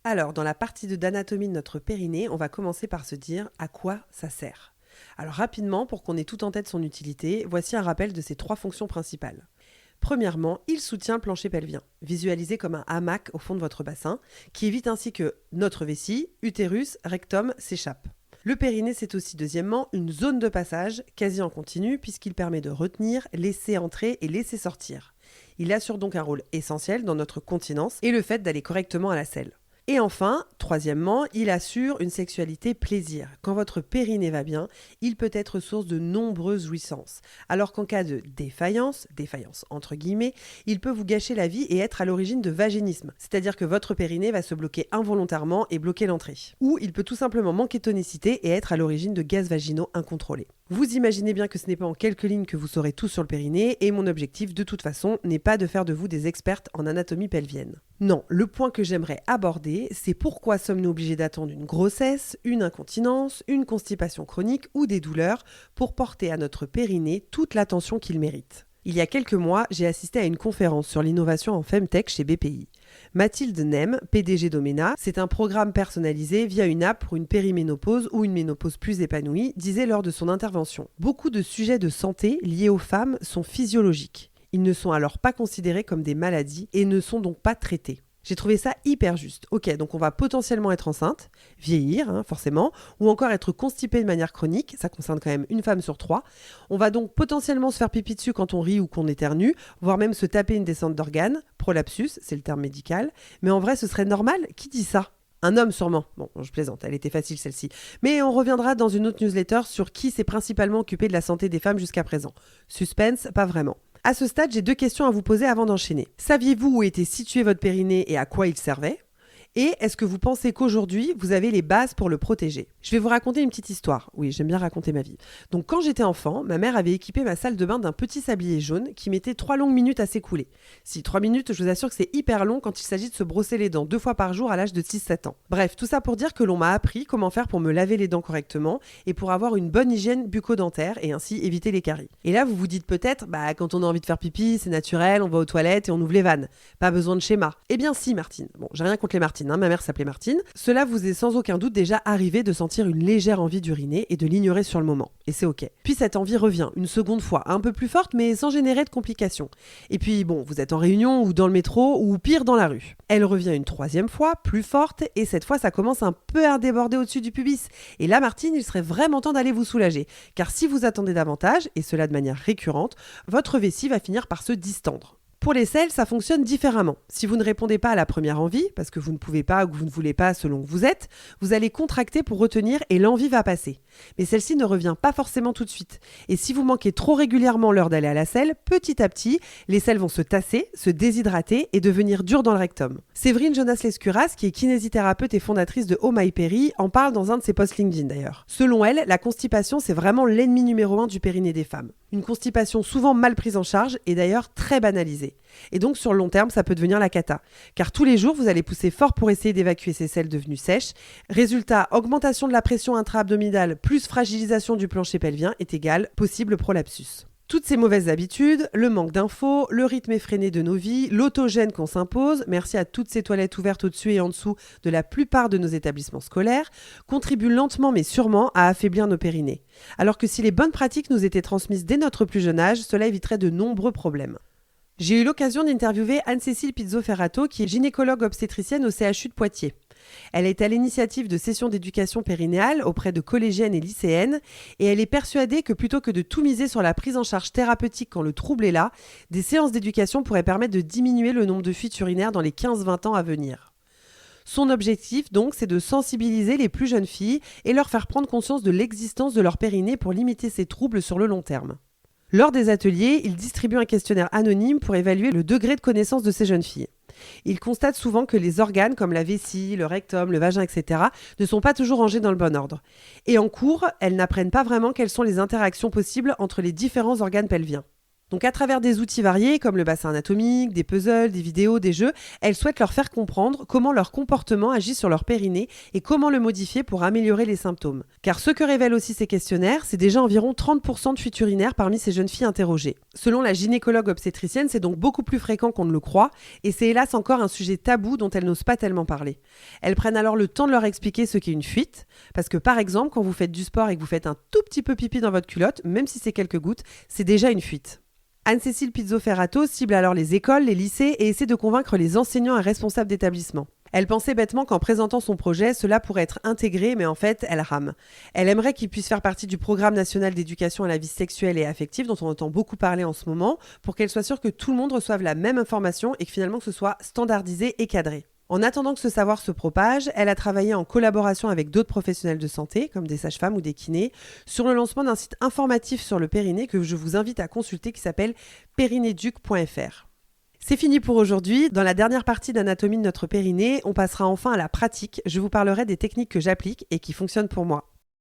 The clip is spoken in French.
Alors, dans la partie d'anatomie de notre périnée, on va commencer par se dire à quoi ça sert. Alors rapidement, pour qu'on ait tout en tête son utilité, voici un rappel de ses 3 fonctions principales. Premièrement, il soutient le plancher pelvien, visualisé comme un hamac au fond de votre bassin, qui évite ainsi que notre vessie, utérus, rectum s'échappent. Le périnée, c'est aussi deuxièmement une zone de passage, quasi en continu, puisqu'il permet de retenir, laisser entrer et laisser sortir. Il assure donc un rôle essentiel dans notre continence et le fait d'aller correctement à la selle. Et enfin, troisièmement, il assure une sexualité plaisir. Quand votre périnée va bien, il peut être source de nombreuses jouissances. Alors qu'en cas de défaillance entre guillemets, il peut vous gâcher la vie et être à l'origine de vaginisme. C'est-à-dire que votre périnée va se bloquer involontairement et bloquer l'entrée. Ou il peut tout simplement manquer de tonicité et être à l'origine de gaz vaginaux incontrôlés. Vous imaginez bien que ce n'est pas en quelques lignes que vous saurez tout sur le périnée et mon objectif de toute façon n'est pas de faire de vous des expertes en anatomie pelvienne. Non, le point que j'aimerais aborder, c'est pourquoi sommes-nous obligés d'attendre une grossesse, une incontinence, une constipation chronique ou des douleurs pour porter à notre périnée toute l'attention qu'il mérite. Il y a quelques mois, j'ai assisté à une conférence sur l'innovation en Femtech chez BPI. Mathilde Nem, PDG d'Omena, c'est un programme personnalisé via une app pour une périménopause ou une ménopause plus épanouie, disait lors de son intervention. Beaucoup de sujets de santé liés aux femmes sont physiologiques. Ils ne sont alors pas considérés comme des maladies et ne sont donc pas traités. J'ai trouvé ça hyper juste. Ok, donc on va potentiellement être enceinte, vieillir forcément, ou encore être constipée de manière chronique, ça concerne quand même une femme sur 3. On va donc potentiellement se faire pipi dessus quand on rit ou qu'on éternue, voire même se taper une descente d'organes, prolapsus, c'est le terme médical. Mais en vrai, ce serait normal? Qui dit ça? Un homme sûrement. Bon, je plaisante, elle était facile celle-ci. Mais on reviendra dans une autre newsletter sur qui s'est principalement occupé de la santé des femmes jusqu'à présent. Suspense, pas vraiment. À ce stade, j'ai 2 questions à vous poser avant d'enchaîner. Saviez-vous où était situé votre périnée et à quoi il servait ? Et est-ce que vous pensez qu'aujourd'hui, vous avez les bases pour le protéger ? Je vais vous raconter une petite histoire. Oui, j'aime bien raconter ma vie. Donc quand j'étais enfant, ma mère avait équipé ma salle de bain d'un petit sablier jaune qui mettait 3 longues minutes à s'écouler. Si 3 minutes, je vous assure que c'est hyper long quand il s'agit de se brosser les dents 2 fois par jour à l'âge de 6-7 ans. Bref, tout ça pour dire que l'on m'a appris comment faire pour me laver les dents correctement et pour avoir une bonne hygiène bucco-dentaire et ainsi éviter les caries. Et là, vous vous dites peut-être, quand on a envie de faire pipi, c'est naturel, on va aux toilettes et on ouvre les vannes. Pas besoin de schéma. Eh bien si, Martine. Bon, j'ai rien contre les Martines, ma mère s'appelait Martine. Cela vous est sans aucun doute déjà arrivé de sentir une légère envie d'uriner et de l'ignorer sur le moment. Et c'est ok. Puis cette envie revient une seconde fois, un peu plus forte mais sans générer de complications. Et puis bon, vous êtes en réunion ou dans le métro ou pire dans la rue. Elle revient une 3e fois, plus forte, et cette fois ça commence un peu à déborder au-dessus du pubis. Et là, Martine, il serait vraiment temps d'aller vous soulager. Car si vous attendez davantage, et cela de manière récurrente, votre vessie va finir par se distendre. Pour les selles, ça fonctionne différemment. Si vous ne répondez pas à la première envie, parce que vous ne pouvez pas ou que vous ne voulez pas selon que vous êtes, vous allez contracter pour retenir et l'envie va passer. Mais celle-ci ne revient pas forcément tout de suite. Et si vous manquez trop régulièrement l'heure d'aller à la selle, petit à petit, les selles vont se tasser, se déshydrater et devenir dures dans le rectum. Séverine Jonas-Lescuras, qui est kinésithérapeute et fondatrice de Oh My Péri, en parle dans un de ses posts LinkedIn d'ailleurs. Selon elle, la constipation, c'est vraiment l'ennemi numéro 1 du périnée des femmes. Une constipation souvent mal prise en charge et d'ailleurs très banalisée. Et donc sur le long terme, ça peut devenir la cata. Car tous les jours, vous allez pousser fort pour essayer d'évacuer ces selles devenues sèches. Résultat, augmentation de la pression intra-abdominale plus fragilisation du plancher pelvien est égal possible prolapsus. Toutes ces mauvaises habitudes, le manque d'infos, le rythme effréné de nos vies, l'autogène qu'on s'impose, merci à toutes ces toilettes ouvertes au-dessus et en dessous de la plupart de nos établissements scolaires, contribuent lentement mais sûrement à affaiblir nos périnées. Alors que si les bonnes pratiques nous étaient transmises dès notre plus jeune âge, cela éviterait de nombreux problèmes. J'ai eu l'occasion d'interviewer Anne-Cécile Pizzo-Ferrato, qui est gynécologue obstétricienne au CHU de Poitiers. Elle est à l'initiative de sessions d'éducation périnéale auprès de collégiennes et lycéennes et elle est persuadée que plutôt que de tout miser sur la prise en charge thérapeutique quand le trouble est là, des séances d'éducation pourraient permettre de diminuer le nombre de fuites urinaires dans les 15-20 ans à venir. Son objectif donc, c'est de sensibiliser les plus jeunes filles et leur faire prendre conscience de l'existence de leur périnée pour limiter ces troubles sur le long terme. Lors des ateliers, il distribue un questionnaire anonyme pour évaluer le degré de connaissance de ces jeunes filles. Il constate souvent que les organes comme la vessie, le rectum, le vagin, etc. ne sont pas toujours rangés dans le bon ordre. Et en cours, elles n'apprennent pas vraiment quelles sont les interactions possibles entre les différents organes pelviens. Donc à travers des outils variés comme le bassin anatomique, des puzzles, des vidéos, des jeux, elle souhaite leur faire comprendre comment leur comportement agit sur leur périnée et comment le modifier pour améliorer les symptômes. Car ce que révèlent aussi ces questionnaires, c'est déjà environ 30% de fuites urinaires parmi ces jeunes filles interrogées. Selon la gynécologue obstétricienne, c'est donc beaucoup plus fréquent qu'on ne le croit et c'est hélas encore un sujet tabou dont elles n'osent pas tellement parler. Elles prennent alors le temps de leur expliquer ce qu'est une fuite, parce que par exemple, quand vous faites du sport et que vous faites un tout petit peu pipi dans votre culotte, même si c'est quelques gouttes, c'est déjà une fuite. Anne-Cécile Pizzo-Ferrato cible alors les écoles, les lycées et essaie de convaincre les enseignants et responsables d'établissements. Elle pensait bêtement qu'en présentant son projet, cela pourrait être intégré, mais en fait, elle rame. Elle aimerait qu'il puisse faire partie du programme national d'éducation à la vie sexuelle et affective, dont on entend beaucoup parler en ce moment, pour qu'elle soit sûre que tout le monde reçoive la même information et que finalement que ce soit standardisé et cadré. En attendant que ce savoir se propage, elle a travaillé en collaboration avec d'autres professionnels de santé, comme des sages-femmes ou des kinés, sur le lancement d'un site informatif sur le périnée que je vous invite à consulter qui s'appelle périnéduc.fr. C'est fini pour aujourd'hui. Dans la dernière partie d'Anatomie de notre périnée, on passera enfin à la pratique. Je vous parlerai des techniques que j'applique et qui fonctionnent pour moi.